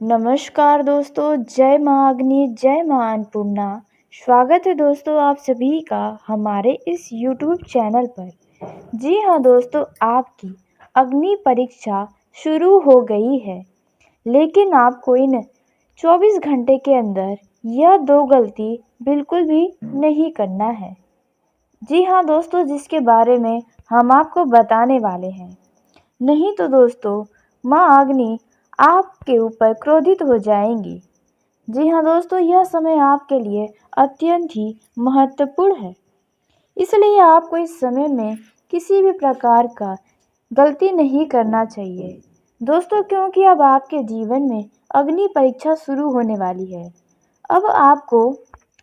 नमस्कार दोस्तों, जय माँ अग्नि, जय माँ अन्नपूर्णा। स्वागत है दोस्तों आप सभी का हमारे इस YouTube चैनल पर। जी हाँ दोस्तों, आपकी अग्नि परीक्षा शुरू हो गई है, लेकिन आपको इन 24 घंटे के अंदर यह 2 गलती बिल्कुल भी नहीं करना है। जी हाँ दोस्तों, जिसके बारे में हम आपको बताने वाले हैं। नहीं तो दोस्तों, माँ अग्नि आपके ऊपर क्रोधित हो जाएंगी। जी हाँ दोस्तों, यह समय आपके लिए अत्यंत ही महत्वपूर्ण है। इसलिए आपको इस समय में किसी भी प्रकार का गलती नहीं करना चाहिए दोस्तों, क्योंकि अब आपके जीवन में अग्नि परीक्षा शुरू होने वाली है। अब आपको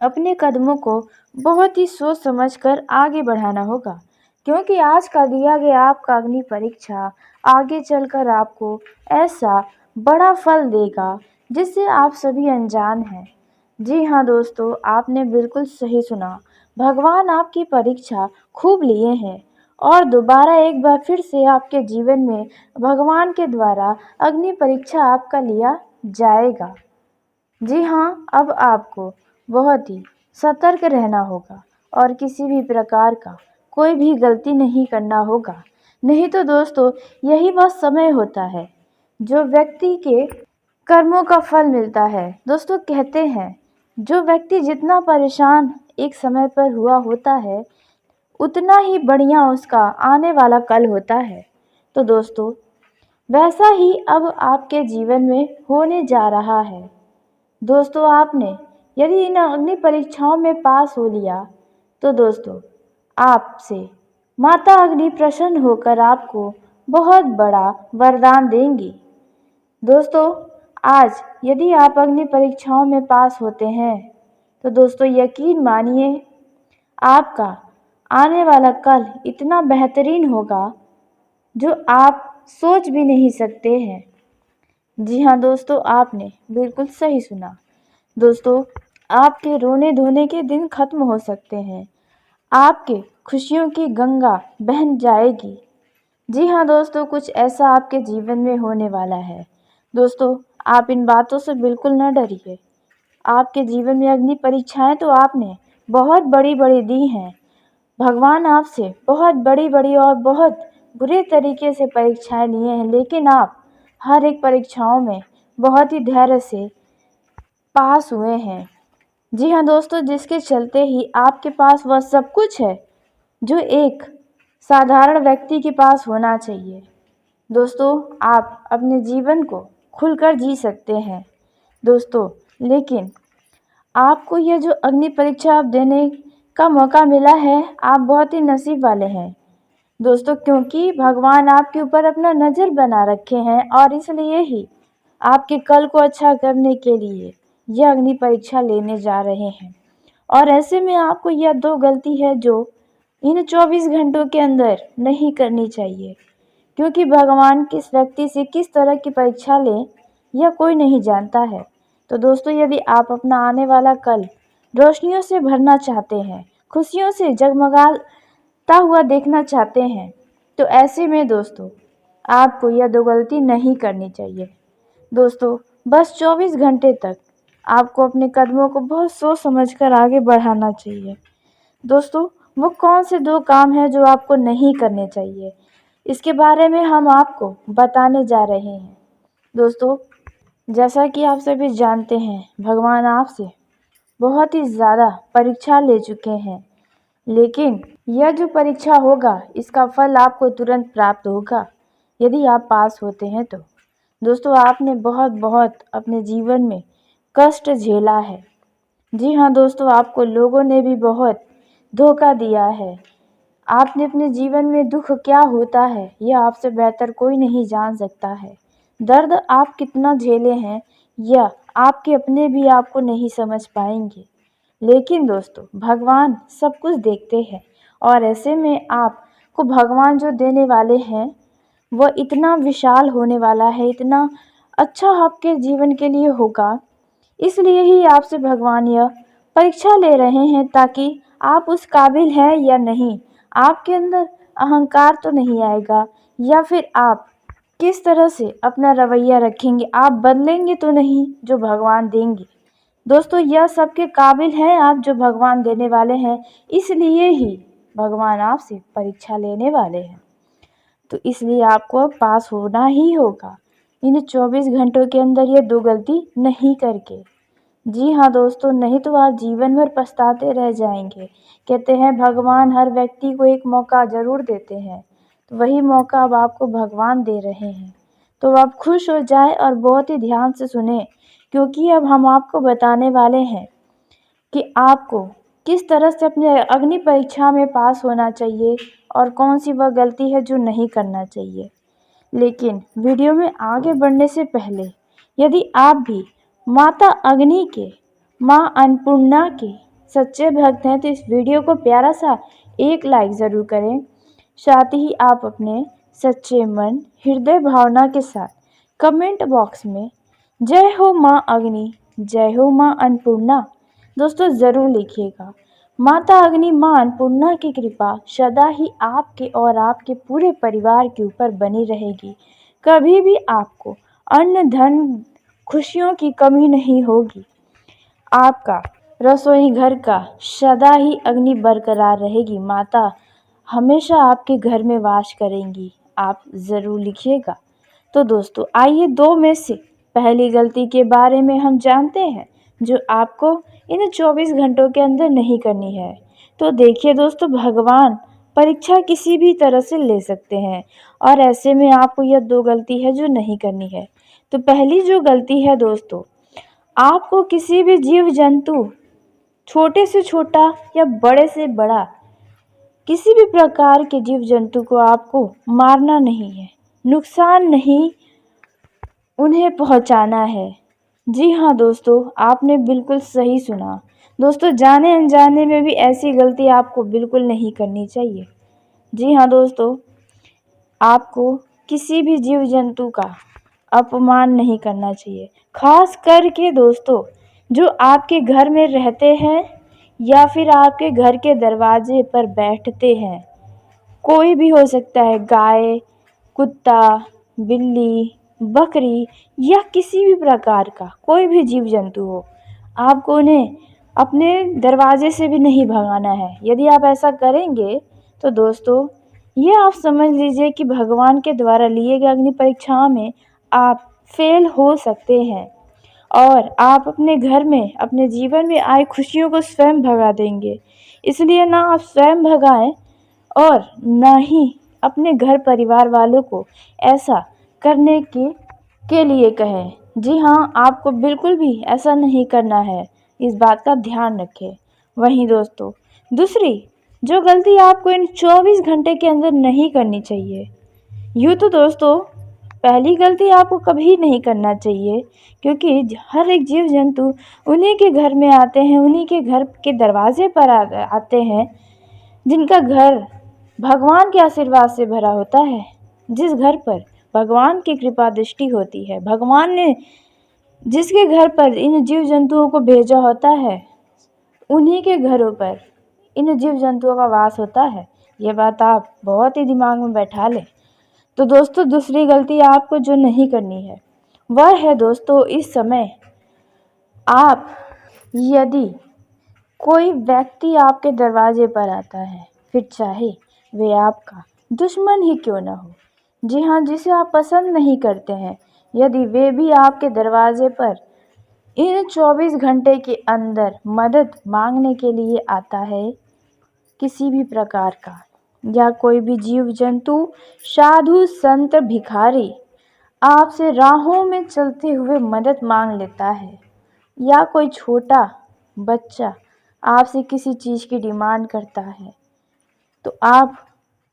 अपने कदमों को बहुत ही सोच समझकर आगे बढ़ाना होगा, क्योंकि आज का दिया गया आपका अग्नि परीक्षा आगे चलकर आपको ऐसा बड़ा फल देगा जिससे आप सभी अनजान हैं। जी हाँ दोस्तों, आपने बिल्कुल सही सुना। भगवान आपकी परीक्षा खूब लिए हैं और दोबारा एक बार फिर से आपके जीवन में भगवान के द्वारा अग्नि परीक्षा आपका लिया जाएगा। जी हाँ, अब आपको बहुत ही सतर्क रहना होगा और किसी भी प्रकार का कोई भी गलती नहीं करना होगा। नहीं तो दोस्तों, यही वह समय होता है जो व्यक्ति के कर्मों का फल मिलता है। दोस्तों, कहते हैं जो व्यक्ति जितना परेशान एक समय पर हुआ होता है, उतना ही बढ़िया उसका आने वाला कल होता है। तो दोस्तों, वैसा ही अब आपके जीवन में होने जा रहा है। दोस्तों, आपने यदि इन अग्नि परीक्षाओं में पास हो लिया तो दोस्तों, आपसे माता अग्नि प्रसन्न होकर आपको बहुत बड़ा वरदान देंगी। दोस्तों, आज यदि आप अग्नि परीक्षाओं में पास होते हैं तो दोस्तों, यकीन मानिए आपका आने वाला कल इतना बेहतरीन होगा जो आप सोच भी नहीं सकते हैं। जी हाँ दोस्तों, आपने बिल्कुल सही सुना। दोस्तों, आपके रोने धोने के दिन खत्म हो सकते हैं। आपके खुशियों की गंगा बहन जाएगी। जी हाँ दोस्तों, कुछ ऐसा आपके जीवन में होने वाला है। दोस्तों, आप इन बातों से बिल्कुल न डरिए। आपके जीवन में अग्नि परीक्षाएं तो आपने बहुत बड़ी बड़ी दी हैं। भगवान आपसे बहुत बड़ी बड़ी और बहुत बुरे तरीके से परीक्षाएं लिए हैं, लेकिन आप हर एक परीक्षाओं में बहुत ही धैर्य से पास हुए हैं। जी हाँ दोस्तों, जिसके चलते ही आपके पास वह सब कुछ है जो एक साधारण व्यक्ति के पास होना चाहिए। दोस्तों, आप अपने जीवन को खुलकर जी सकते हैं दोस्तों, लेकिन आपको यह जो अग्नि परीक्षा आप देने का मौका मिला है, आप बहुत ही नसीब वाले हैं दोस्तों, क्योंकि भगवान आपके ऊपर अपना नज़र बना रखे हैं और इसलिए ही आपके कल को अच्छा करने के लिए यह अग्नि परीक्षा लेने जा रहे हैं। और ऐसे में आपको यह 2 गलती है जो इन 24 घंटों के अंदर नहीं करनी चाहिए, क्योंकि भगवान किस व्यक्ति से किस तरह की परीक्षा लें यह कोई नहीं जानता है। तो दोस्तों, यदि आप अपना आने वाला कल रोशनियों से भरना चाहते हैं, खुशियों से जगमगाता हुआ देखना चाहते हैं, तो ऐसे में दोस्तों, आपको यह 2 गलती नहीं करनी चाहिए। दोस्तों, बस 24 घंटे तक आपको अपने कदमों को बहुत सोच समझकर आगे बढ़ाना चाहिए। दोस्तों, वो कौन से 2 काम हैं जो आपको नहीं करने चाहिए, इसके बारे में हम आपको बताने जा रहे हैं। दोस्तों, जैसा कि आप सभी जानते हैं, भगवान आपसे बहुत ही ज़्यादा परीक्षा ले चुके हैं, लेकिन यह जो परीक्षा होगा इसका फल आपको तुरंत प्राप्त होगा यदि आप पास होते हैं तो। दोस्तों, आपने बहुत बहुत अपने जीवन में कष्ट झेला है। जी हाँ दोस्तों, आपको लोगों ने भी बहुत धोखा दिया है। आपने अपने जीवन में दुख क्या होता है यह आपसे बेहतर कोई नहीं जान सकता है। दर्द आप कितना झेले हैं यह आपके अपने भी आपको नहीं समझ पाएंगे, लेकिन दोस्तों, भगवान सब कुछ देखते हैं और ऐसे में आपको भगवान जो देने वाले हैं वह इतना विशाल होने वाला है, इतना अच्छा आपके जीवन के लिए होगा। इसलिए ही आपसे भगवान यह परीक्षा ले रहे हैं ताकि आप उस काबिल हैं या नहीं, आपके अंदर अहंकार तो नहीं आएगा, या फिर आप किस तरह से अपना रवैया रखेंगे, आप बदलेंगे तो नहीं जो भगवान देंगे। दोस्तों यह सबके काबिल हैं आप जो भगवान देने वाले हैं, इसलिए ही भगवान आपसे परीक्षा लेने वाले हैं। तो इसलिए आपको पास होना ही होगा इन 24 घंटों के अंदर ये 2 गलती नहीं करके। जी हाँ दोस्तों, नहीं तो आप जीवन भर पछताते रह जाएंगे। कहते हैं भगवान हर व्यक्ति को एक मौका ज़रूर देते हैं, तो वही मौका अब आपको भगवान दे रहे हैं। तो आप खुश हो जाए और बहुत ही ध्यान से सुने, क्योंकि अब हम आपको बताने वाले हैं कि आपको किस तरह से अपने अग्नि परीक्षा में पास होना चाहिए और कौन सी वह गलती है जो नहीं करना चाहिए। लेकिन वीडियो में आगे बढ़ने से पहले यदि आप भी माता अग्नि के, माँ अन्नपूर्णा के सच्चे भक्त हैं तो इस वीडियो को प्यारा सा एक लाइक ज़रूर करें। साथ ही आप अपने सच्चे मन, हृदय भावना के साथ कमेंट बॉक्स में जय हो माँ अग्नि, जय हो माँ अन्नपूर्णा दोस्तों ज़रूर लिखिएगा। माता अग्नि, माँ अन्नपूर्णा की कृपा सदा ही आपके और आपके पूरे परिवार के ऊपर बनी रहेगी। कभी भी आपको अन्न, धन, खुशियों की कमी नहीं होगी। आपका रसोई घर का सदा ही अग्नि बरकरार रहेगी। माता हमेशा आपके घर में वास करेंगी, आप ज़रूर लिखिएगा। तो दोस्तों आइए 2 में से पहली गलती के बारे में हम जानते हैं जो आपको इन 24 घंटों के अंदर नहीं करनी है। तो देखिए दोस्तों, भगवान परीक्षा किसी भी तरह से ले सकते हैं और ऐसे में आपको यह 2 गलती है जो नहीं करनी है। तो पहली जो गलती है दोस्तों, आपको किसी भी जीव जंतु, छोटे से छोटा या बड़े से बड़ा, किसी भी प्रकार के जीव जंतु को आपको मारना नहीं है, नुकसान नहीं उन्हें पहुंचाना है। जी हाँ दोस्तों, आपने बिल्कुल सही सुना। दोस्तों जाने अनजाने में भी ऐसी गलती आपको बिल्कुल नहीं करनी चाहिए। जी हाँ दोस्तों, आपको किसी भी जीव जंतु का अपमान नहीं करना चाहिए। खास करके दोस्तों जो आपके घर में रहते हैं या फिर आपके घर के दरवाजे पर बैठते हैं, कोई भी हो सकता है, गाय, कुत्ता, बिल्ली, बकरी या किसी भी प्रकार का कोई भी जीव जंतु हो, आपको उन्हें अपने दरवाजे से भी नहीं भगाना है। यदि आप ऐसा करेंगे तो दोस्तों ये आप समझ लीजिए कि भगवान के द्वारा लिए गए अग्नि परीक्षाओं में आप फेल हो सकते हैं और आप अपने घर में, अपने जीवन में आए खुशियों को स्वयं भगा देंगे। इसलिए ना आप स्वयं भगाएं और ना ही अपने घर परिवार वालों को ऐसा करने के लिए कहें। जी हाँ, आपको बिल्कुल भी ऐसा नहीं करना है, इस बात का ध्यान रखें। वहीं दोस्तों दूसरी जो गलती आपको इन 24 घंटे के अंदर नहीं करनी चाहिए, यूँ तो दोस्तों पहली गलती आपको कभी नहीं करना चाहिए, क्योंकि हर एक जीव जंतु उन्हीं के घर में आते हैं, उन्हीं के घर के दरवाजे पर आते हैं जिनका घर भगवान के आशीर्वाद से भरा होता है। जिस घर पर भगवान की कृपा दृष्टि होती है, भगवान ने जिसके घर पर इन जीव जंतुओं को भेजा होता है, उन्हीं के घरों पर इन जीव जंतुओं का वास होता है। ये बात आप बहुत ही दिमाग में बैठा लें। तो दोस्तों दूसरी गलती आपको जो नहीं करनी है वह है दोस्तों, इस समय आप यदि कोई व्यक्ति आपके दरवाजे पर आता है, फिर चाहे वे आपका दुश्मन ही क्यों ना हो, जी हाँ, जिसे आप पसंद नहीं करते हैं, यदि वे भी आपके दरवाजे पर इन 24 घंटे के अंदर मदद मांगने के लिए आता है, किसी भी प्रकार का, या कोई भी जीव जंतु, साधु संत, भिखारी आपसे राहों में चलते हुए मदद मांग लेता है, या कोई छोटा बच्चा आपसे किसी चीज़ की डिमांड करता है, तो आप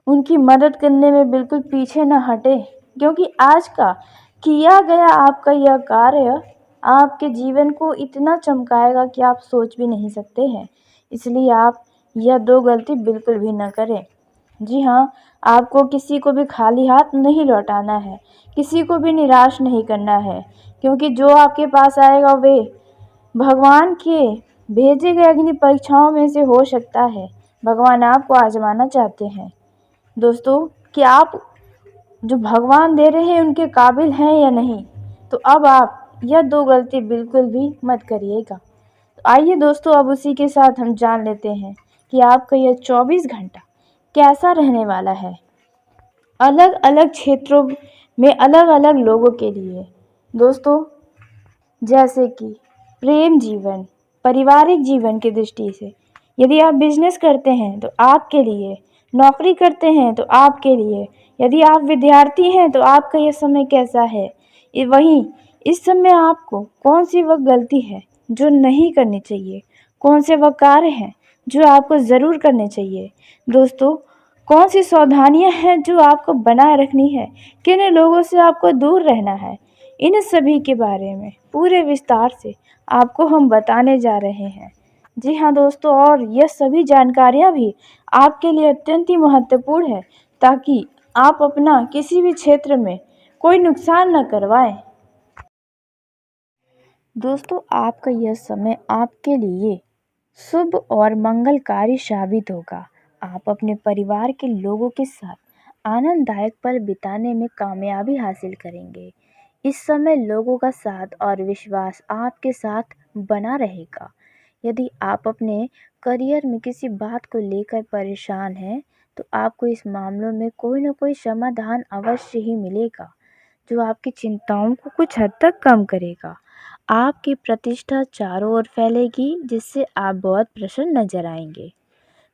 उनकी मदद करने में बिल्कुल पीछे न हटें, क्योंकि आज का किया गया आपका यह कार्य आपके जीवन को इतना चमकाएगा कि आप सोच भी नहीं सकते हैं। इसलिए आप यह 2 गलती बिल्कुल भी न करें। जी हाँ, आपको किसी को भी खाली हाथ नहीं लौटाना है, किसी को भी निराश नहीं करना है, क्योंकि जो आपके पास आएगा वे भगवान के भेजे गए अग्नि परीक्षाओं में से हो सकता है। भगवान आपको आजमाना चाहते हैं दोस्तों कि आप जो भगवान दे रहे हैं उनके काबिल हैं या नहीं। तो अब आप यह 2 गलती बिल्कुल भी मत करिएगा। तो आइए दोस्तों, अब उसी के साथ हम जान लेते हैं कि आपका यह 24 घंटा कैसा रहने वाला है। अलग अलग क्षेत्रों में अलग अलग लोगों के लिए दोस्तों, जैसे कि प्रेम जीवन, पारिवारिक जीवन की दृष्टि से, यदि आप बिजनेस करते हैं तो आपके लिए, नौकरी करते हैं तो आपके लिए, यदि आप विद्यार्थी हैं तो आपका यह समय कैसा है। वहीं इस समय आपको कौन सी वह गलती है जो नहीं करनी चाहिए, कौन से वह कार्य हैं जो आपको ज़रूर करने चाहिए। दोस्तों, कौन सी सावधानियां हैं जो आपको बनाए रखनी है, किन लोगों से आपको दूर रहना है, इन सभी के बारे में पूरे विस्तार से आपको हम बताने जा रहे हैं। जी हाँ दोस्तों, और यह सभी जानकारियाँ भी आपके लिए अत्यंत ही महत्वपूर्ण है, ताकि आप अपना किसी भी क्षेत्र में कोई नुकसान न करवाएं। दोस्तों, आपका यह समय आपके लिए शुभ और मंगलकारी साबित होगा। आप अपने परिवार के लोगों के साथ आनंददायक पल बिताने में कामयाबी हासिल करेंगे। इस समय लोगों का साथ और विश्वास आपके साथ बना रहेगा। यदि आप अपने करियर में किसी बात को लेकर परेशान हैं, तो आपको इस मामलों में कोई न कोई समाधान अवश्य ही मिलेगा, जो आपकी चिंताओं को कुछ हद तक कम करेगा। आपकी प्रतिष्ठा चारों ओर फैलेगी, जिससे आप बहुत प्रसन्न नजर आएंगे।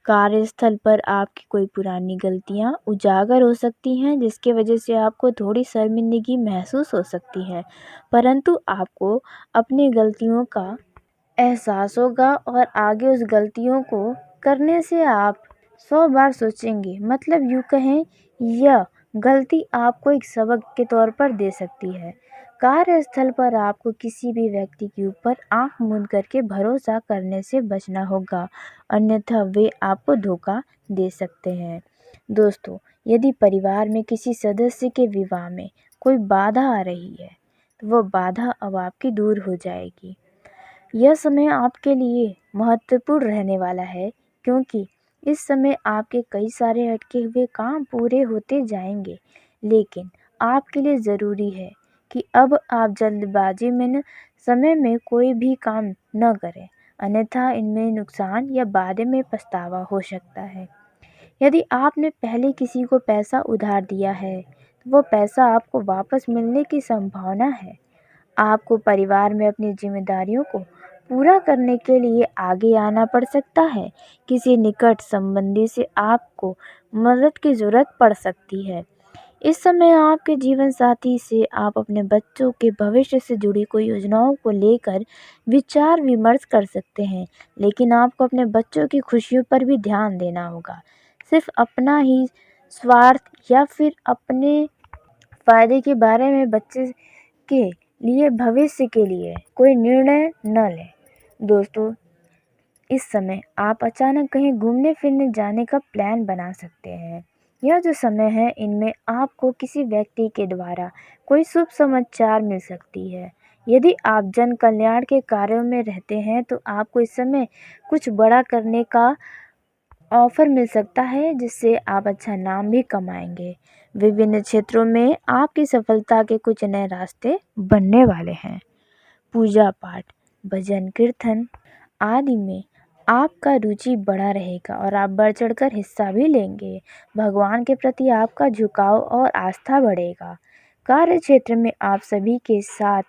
कार्यस्थल पर आपकी कोई पुरानी गलतियां उजागर हो सकती हैं, जिसकी वजह से आपको थोड़ी शर्मिंदगी महसूस हो सकती है, परंतु आपको अपनी गलतियों का एहसास होगा और आगे उस गलतियों को करने से आप 100 बार सोचेंगे। मतलब यूँ कहें, यह गलती आपको एक सबक के तौर पर दे सकती है। कार्यस्थल पर आपको किसी भी व्यक्ति के ऊपर आंख मूंद करके भरोसा करने से बचना होगा, अन्यथा वे आपको धोखा दे सकते हैं। दोस्तों, यदि परिवार में किसी सदस्य के विवाह में कोई बाधा आ रही है, तो वह बाधा अब आपकी दूर हो जाएगी। यह समय आपके लिए महत्वपूर्ण रहने वाला है, क्योंकि इस समय आपके कई सारे अटके हुए काम पूरे होते जाएंगे। लेकिन आपके लिए ज़रूरी है कि अब आप जल्दबाजी में समय में कोई भी काम न करें, अन्यथा इनमें नुकसान या बाद में पछतावा हो सकता है। यदि आपने पहले किसी को पैसा उधार दिया है, तो वह पैसा आपको वापस मिलने की संभावना है। आपको परिवार में अपनी जिम्मेदारियों को पूरा करने के लिए आगे आना पड़ सकता है। किसी निकट संबंधी से आपको मदद की ज़रूरत पड़ सकती है। इस समय आपके जीवन साथी से आप अपने बच्चों के भविष्य से जुड़ी कोई योजनाओं को लेकर विचार विमर्श कर सकते हैं, लेकिन आपको अपने बच्चों की खुशियों पर भी ध्यान देना होगा। सिर्फ अपना ही स्वार्थ या फिर अपने फ़ायदे के बारे में बच्चे के लिए, भविष्य के लिए कोई निर्णय न लें। दोस्तों, इस समय आप अचानक कहीं घूमने फिरने जाने का प्लान बना सकते हैं। यह जो समय है, इनमें आपको किसी व्यक्ति के द्वारा कोई शुभ समाचार मिल सकती है। यदि आप जन कल्याण के कार्यों में रहते हैं, तो आपको इस समय कुछ बड़ा करने का ऑफर मिल सकता है, जिससे आप अच्छा नाम भी कमाएंगे। विभिन्न क्षेत्रों में आपकी सफलता के कुछ नए रास्ते बनने वाले हैं। पूजा पाठ, भजन कीर्तन आदि में आपका रुचि बढ़ा रहेगा और आप बढ़ चढ़कर हिस्सा भी लेंगे। भगवान के प्रति आपका झुकाव और आस्था बढ़ेगा। कार्य क्षेत्र में आप सभी के साथ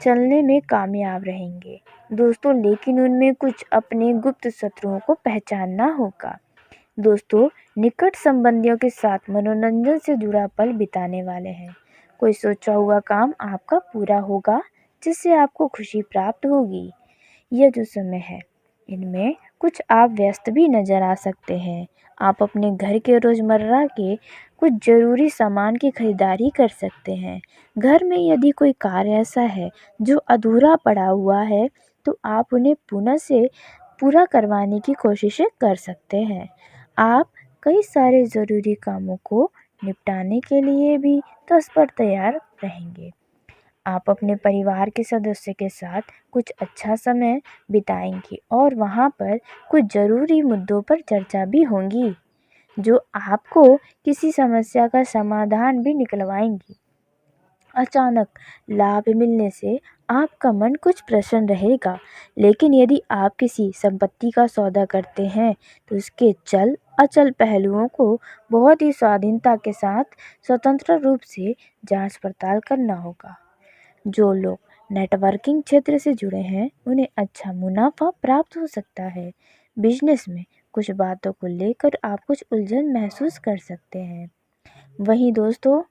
चलने में कामयाब रहेंगे दोस्तों, लेकिन उनमें कुछ अपने गुप्त शत्रुओं को पहचानना होगा। दोस्तों, निकट संबंधियों के साथ मनोरंजन से जुड़ा पल बिताने वाले हैं। कोई सोचा हुआ काम आपका पूरा होगा, जिससे आपको खुशी प्राप्त होगी। यह जो समय है, इनमें कुछ आप व्यस्त भी नज़र आ सकते हैं। आप अपने घर के रोज़मर्रा के कुछ ज़रूरी सामान की खरीदारी कर सकते हैं। घर में यदि कोई कार्य ऐसा है जो अधूरा पड़ा हुआ है, तो आप उन्हें पुनः से पूरा करवाने की कोशिशें कर सकते हैं। आप कई सारे ज़रूरी कामों को निपटाने के लिए भी तत्पर तैयार रहेंगे। आप अपने परिवार के सदस्य के साथ कुछ अच्छा समय बिताएंगे और वहाँ पर कुछ ज़रूरी मुद्दों पर चर्चा भी होंगी। जो आपको किसी समस्या का समाधान भी निकलवाएंगी। अचानक लाभ मिलने से आपका मन कुछ प्रसन्न रहेगा, लेकिन यदि आप किसी संपत्ति का सौदा करते हैं तो उसके चल अचल पहलुओं को बहुत ही स्वाधीनता के साथ स्वतंत्र रूप से जांच पड़ताल करना होगा। जो लोग नेटवर्किंग क्षेत्र से जुड़े हैं उन्हें अच्छा मुनाफा प्राप्त हो सकता है। बिजनेस में कुछ बातों को लेकर आप कुछ उलझन महसूस कर सकते हैं। वहीं दोस्तों,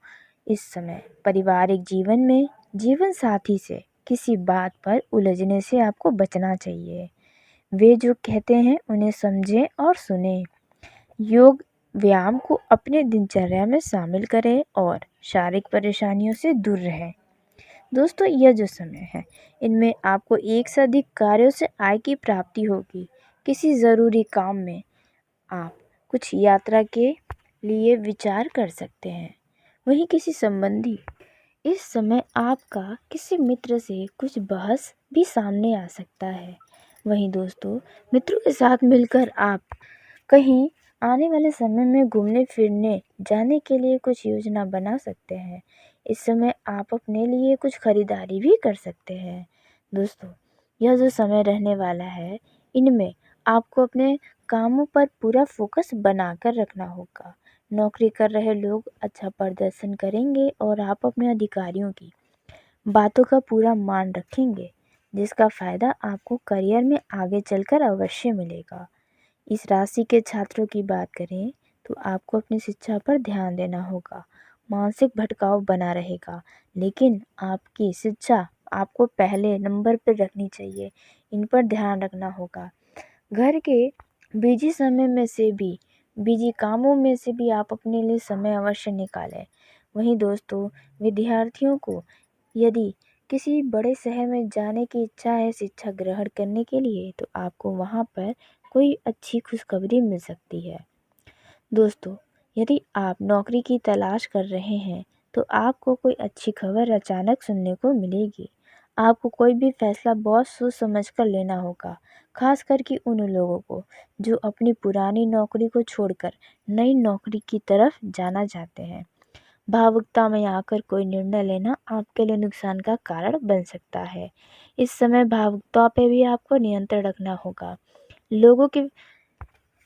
इस समय पारिवारिक जीवन में जीवन साथी से किसी बात पर उलझने से आपको बचना चाहिए। वे जो कहते हैं उन्हें समझें और सुनें। योग व्यायाम को अपने दिनचर्या में शामिल करें और शारीरिक परेशानियों से दूर रहें। दोस्तों, यह जो समय है इनमें आपको एक से अधिक कार्यों से आय की प्राप्ति होगी। किसी ज़रूरी काम में आप कुछ यात्रा के लिए विचार कर सकते हैं। वहीं किसी संबंधी इस समय आपका किसी मित्र से कुछ बहस भी सामने आ सकता है। वहीं दोस्तों, मित्रों के साथ मिलकर आप कहीं आने वाले समय में घूमने फिरने जाने के लिए कुछ योजना बना सकते हैं। इस समय आप अपने लिए कुछ खरीदारी भी कर सकते हैं। दोस्तों, यह जो समय रहने वाला है इनमें आपको अपने कामों पर पूरा फोकस बनाकर रखना होगा। नौकरी कर रहे लोग अच्छा प्रदर्शन करेंगे और आप अपने अधिकारियों की बातों का पूरा मान रखेंगे, जिसका फ़ायदा आपको करियर में आगे चलकर अवश्य मिलेगा। इस राशि के छात्रों की बात करें तो आपको अपनी शिक्षा पर ध्यान देना होगा। मानसिक भटकाव बना रहेगा, लेकिन आपकी शिक्षा आपको पहले नंबर पर रखनी चाहिए। इन पर ध्यान रखना होगा। घर के बिजी कामों में से भी आप अपने लिए समय अवश्य निकालें। वहीं दोस्तों, विद्यार्थियों को यदि किसी बड़े शहर में जाने की इच्छा है शिक्षा ग्रहण करने के लिए तो आपको वहाँ पर कोई अच्छी खुशखबरी मिल सकती है। दोस्तों, यदि आप नौकरी की तलाश कर रहे हैं तो आपको कोई अच्छी खबर अचानक सुनने को मिलेगी। आपको कोई भी फैसला बहुत सोच समझ कर लेना होगा, खास करके उन लोगों को जो अपनी पुरानी नौकरी को छोड़कर नई नौकरी की तरफ जाना चाहते हैं। भावुकता में आकर कोई निर्णय लेना आपके लिए नुकसान का कारण बन सकता है। इस समय भावुकता पे भी आपको नियंत्रण रखना होगा। लोगों के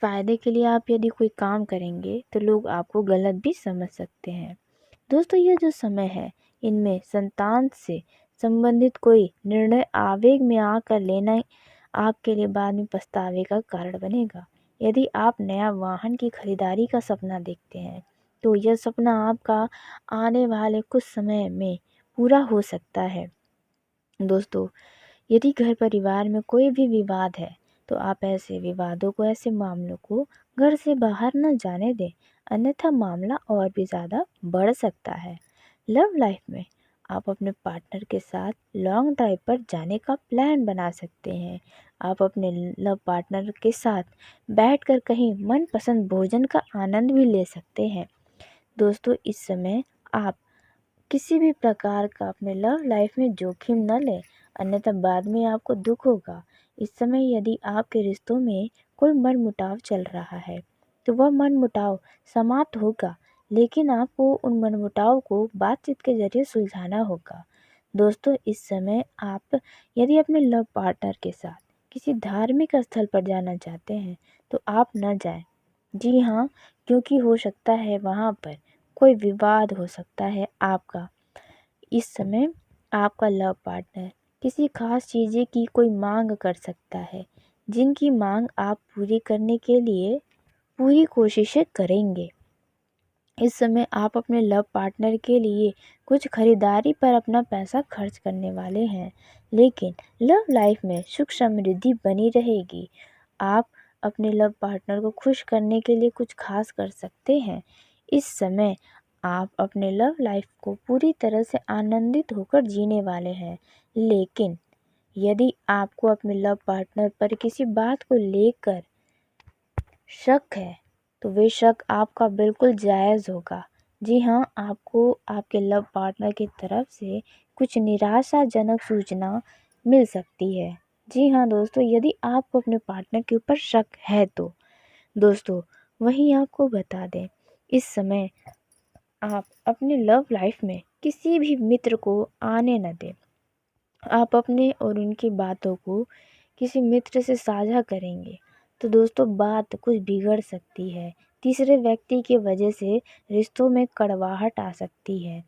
फ़ायदे के लिए आप यदि कोई काम करेंगे तो लोग आपको गलत भी समझ सकते हैं। दोस्तों, यह जो समय है इनमें संतान से संबंधित कोई निर्णय आवेग में आकर लेना आपके लिए बाद में पछतावे का कारण बनेगा। यदि आप नया वाहन की खरीदारी का सपना देखते हैं तो यह सपना आपका आने वाले कुछ समय में पूरा हो सकता है। दोस्तों, यदि घर परिवार में कोई भी विवाद है तो आप ऐसे मामलों को घर से बाहर न जाने दें, अन्यथा मामला और भी ज़्यादा बढ़ सकता है। लव लाइफ में आप अपने पार्टनर के साथ लॉन्ग ड्राइव पर जाने का प्लान बना सकते हैं। आप अपने लव पार्टनर के साथ बैठकर कहीं मनपसंद भोजन का आनंद भी ले सकते हैं। दोस्तों, इस समय आप किसी भी प्रकार का अपने लव लाइफ में जोखिम न लें, अन्यथा बाद में आपको दुख होगा। इस समय यदि आपके रिश्तों में कोई मनमुटाव चल रहा है तो वह मनमुटाव समाप्त होगा, लेकिन आपको उन मनमुटाव को बातचीत के जरिए सुलझाना होगा। दोस्तों, इस समय आप यदि अपने लव पार्टनर के साथ किसी धार्मिक स्थल पर जाना चाहते हैं तो आप न जाएं। जी हाँ, क्योंकि हो सकता है वहाँ पर कोई विवाद हो सकता है आपका। इस समय आपका लव पार्टनर किसी खास चीज़ें की कोई मांग कर सकता है, जिनकी मांग आप पूरी करने के लिए पूरी कोशिशें करेंगे। इस समय आप अपने लव पार्टनर के लिए कुछ खरीदारी पर अपना पैसा खर्च करने वाले हैं, लेकिन लव लाइफ में सुख समृद्धि बनी रहेगी। आप अपने लव पार्टनर को खुश करने के लिए कुछ खास कर सकते हैं। इस समय आप अपने लव लाइफ को पूरी तरह से आनंदित होकर जीने वाले हैं, लेकिन यदि आपको अपने लव पार्टनर पर किसी बात को लेकर शक है तो वे शक आपका बिल्कुल जायज़ होगा। जी हाँ, आपको आपके लव पार्टनर की तरफ से कुछ निराशाजनक सूचना मिल सकती है। जी हाँ दोस्तों, यदि आपको अपने पार्टनर के ऊपर शक है तो दोस्तों वहीं आपको बता दें, इस समय आप अपने लव लाइफ में किसी भी मित्र को आने न दें। आप अपने और उनकी बातों को किसी मित्र से साझा करेंगे तो दोस्तों बात कुछ बिगड़ सकती है। तीसरे व्यक्ति की वजह से रिश्तों में कड़वाहट आ सकती है।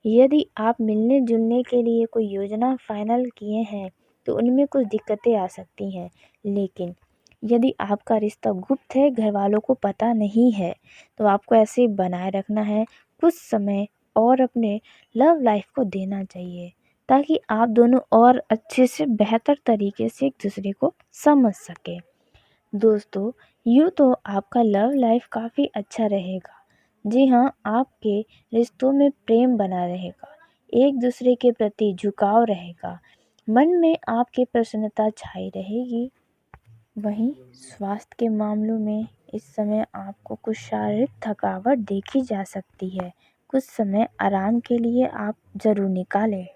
यदि आप मिलने जुलने के लिए कोई योजना फाइनल किए हैं तो उनमें कुछ दिक्कतें आ सकती हैं। लेकिन यदि आपका रिश्ता गुप्त है, घर वालों को पता नहीं है, तो आपको ऐसे ही बनाए रखना है। कुछ समय और अपने लव लाइफ को देना चाहिए ताकि आप दोनों और अच्छे से बेहतर तरीके से एक दूसरे को समझ सकें। दोस्तों, यूँ तो आपका लव लाइफ काफ़ी अच्छा रहेगा। जी हाँ, आपके रिश्तों में प्रेम बना रहेगा, एक दूसरे के प्रति झुकाव रहेगा, मन में आपकी प्रसन्नता छाई रहेगी। वहीं स्वास्थ्य के मामलों में इस समय आपको कुछ शारीरिक थकावट देखी जा सकती है। कुछ समय आराम के लिए आप ज़रूर निकालें।